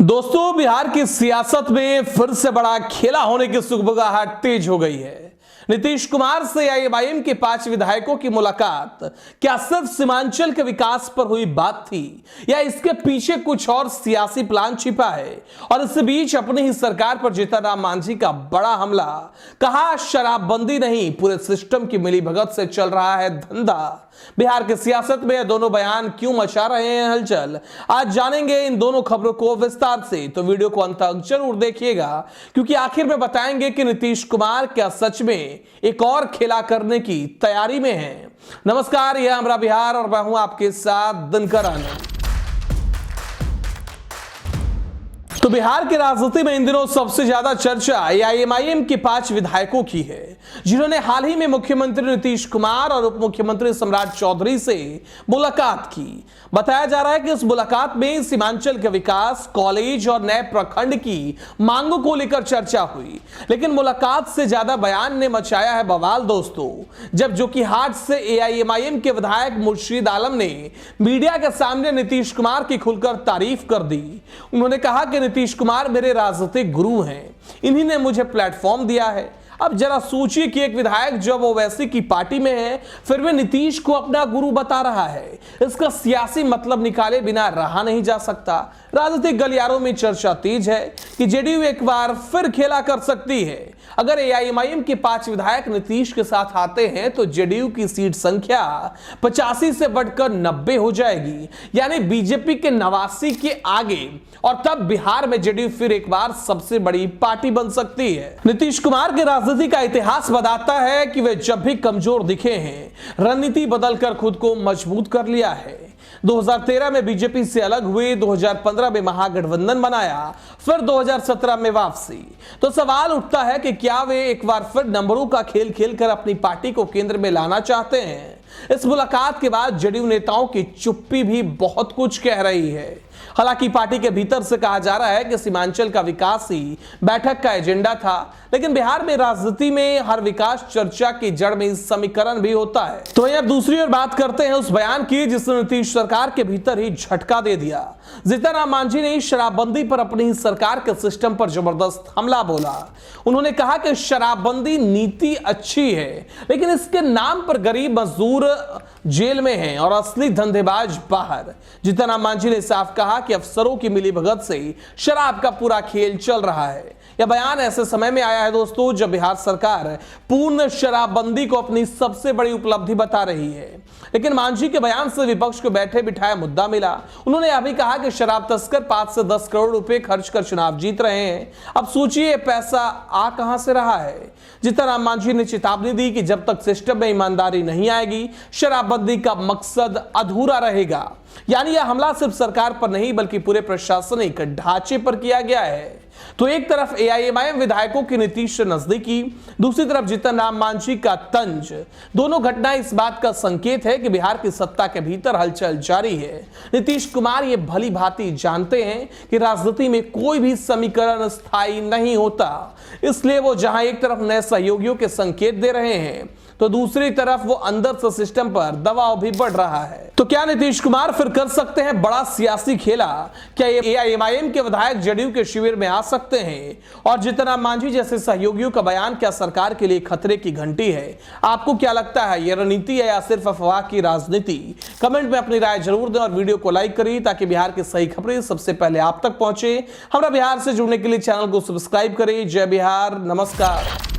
दोस्तों, बिहार की सियासत में फिर से बड़ा खेला होने की सुगबुगाहट तेज हो गई है। नीतीश कुमार से एआईएमआईएम के 5 विधायकों की मुलाकात क्या सिर्फ सीमांचल के विकास पर हुई बात थी या इसके पीछे कुछ और सियासी प्लान छिपा है? और इस बीच अपनी ही सरकार पर जीतन राम मांझी का बड़ा हमला, कहा शराबबंदी नहीं पूरे सिस्टम की मिलीभगत से चल रहा है धंधा। बिहार की सियासत में ये दोनों बयान क्यों मचा रहे हैं हलचल, आज जानेंगे इन दोनों खबरों को विस्तार से। तो वीडियो को अंत तक जरूर देखिएगा, क्योंकि आखिर में बताएंगे कि नीतीश कुमार क्या सच में एक और खेला करने की तैयारी में है। नमस्कार, यह हमारा बिहार और मैं हूं आपके साथ दिनकर आनंद। तो बिहार की राजनीति में इन दिनों सबसे ज्यादा चर्चा एआईएमआईएम के 5 विधायकों की है, जिन्होंने हाल ही में मुख्यमंत्री नीतीश कुमार और उप मुख्यमंत्री सम्राट चौधरी से मुलाकात की। बताया जा रहा है कि इस मुलाकात में सीमांचल के विकास, कॉलेज और नए प्रखंड की मांगों को लेकर चर्चा हुई। लेकिन मुलाकात से ज्यादा बयान ने मचाया है बवाल दोस्तों, जब जोकीहाट से एआईएमआईएम के विधायक मुर्शीद आलम ने मीडिया के सामने नीतीश कुमार की खुलकर तारीफ कर दी। उन्होंने कहा कि नीतीश कुमार मेरे राजनीतिक गुरु हैं, इन्हीं ने मुझे प्लेटफॉर्म दिया है। अब जरा सोचिए कि एक विधायक जब ओवैसी की पार्टी में है, फिर वे नीतीश को अपना गुरु बता रहा है। इसका सियासी मतलब निकाले बिना रहा नहीं जा सकता। राजनीतिक गलियारों में चर्चा तेज है कि जेडीयू एक बार फिर खेला कर सकती है। अगर एआईएमआईएम के 5 विधायक नीतीश के साथ आते हैं तो जेडीयू की सीट संख्या 85 से बढ़कर 90 हो जाएगी, यानी बीजेपी के 89 के आगे, और तब बिहार में जेडीयू फिर एक बार सबसे बड़ी पार्टी बन सकती है। नीतीश कुमार के राजनीति का इतिहास बताता है कि वे जब भी कमजोर दिखे हैं, रणनीति बदलकर खुद को मजबूत कर लिया है। 2013 में बीजेपी से अलग हुए, 2015 में महागठबंधन बनाया, फिर 2017 में वापसी। तो सवाल उठता है कि क्या वे एक बार फिर नंबरों का खेल खेलकर अपनी पार्टी को केंद्र में लाना चाहते हैं? इस मुलाकात के बाद जेडीयू नेताओं की चुप्पी भी बहुत कुछ कह रही है। हालांकि पार्टी के भीतर से कहा जा रहा है कि सीमांचल का विकास ही बैठक का एजेंडा था, लेकिन बिहार में राजनीति में हर विकास चर्चा की जड़ में समीकरण भी होता है। तो अब दूसरी ओर बात करते हैं उस बयान की जिसने नीतीश सरकार के भीतर ही झटका दे दिया। जीतन राम मांझी ने शराबबंदी पर अपनी ही सरकार के सिस्टम पर जबरदस्त हमला बोला। उन्होंने कहा कि शराबबंदी नीति अच्छी है, लेकिन इसके नाम पर गरीब मजदूर जेल में हैं और असली धंधेबाज बाहर। जीतन राम मांझी ने साफ कहा कि अफसरों की मिलीभगत से शराब का पूरा खेल चल रहा है। यह बयान ऐसे समय में आया है दोस्तों जब बिहार सरकार पूर्ण शराबबंदी को अपनी सबसे बड़ी उपलब्धि बता रही है। लेकिन मांझी के बयान से विपक्ष को बैठे बिठाए मुद्दा मिला। उन्होंने यह भी कहा कि शराब तस्कर 5 से 10 करोड़ रुपए खर्च कर चुनाव जीत रहे हैं। अब सोचिए पैसा आ कहां से रहा है। जीतन राम मांझी ने चेतावनी दी कि जब तक सिस्टम में ईमानदारी नहीं आएगी, शराबबंदी का मकसद अधूरा रहेगा। यानी यह हमला सिर्फ सरकार पर नहीं बल्कि पूरे प्रशासनिक ढांचे पर किया गया है। तो एक तरफ एआईएमआईएम विधायकों की नीतीश से नजदीकी, दूसरी तरफ जीतन राम मांझी का तंज। दोनों घटनाएं इस बात का संकेत है कि बिहार की सत्ता के भीतर हलचल जारी है। नीतीश कुमार ये भली भांति जानते हैं कि राजनीति में कोई भी समीकरण स्थायी नहीं होता, इसलिए वो जहां एक तरफ नए सहयोगियों के संकेत दे रहे हैं तो दूसरी तरफ वो अंदर से सिस्टम पर दबाव भी बढ़ रहा है। तो क्या नीतीश कुमार फिर कर सकते हैं बड़ा सियासी खेला? क्या एआईएमआईएम के विधायक जेडीयू के शिविर में आ सकते हैं? और जीतन राम मांझी जैसे सहयोगियों का बयान क्या सरकार के लिए खतरे की घंटी है? आपको क्या लगता है, यह रणनीति है या सिर्फ अफवाह की राजनीति? कमेंट में अपनी राय जरूर दें और वीडियो को लाइक करिए ताकि बिहार की सही खबरें सबसे पहले आप तक पहुंचे। हमारा बिहार से जुड़ने के लिए चैनल को सब्सक्राइब करें। जय बिहार, नमस्कार।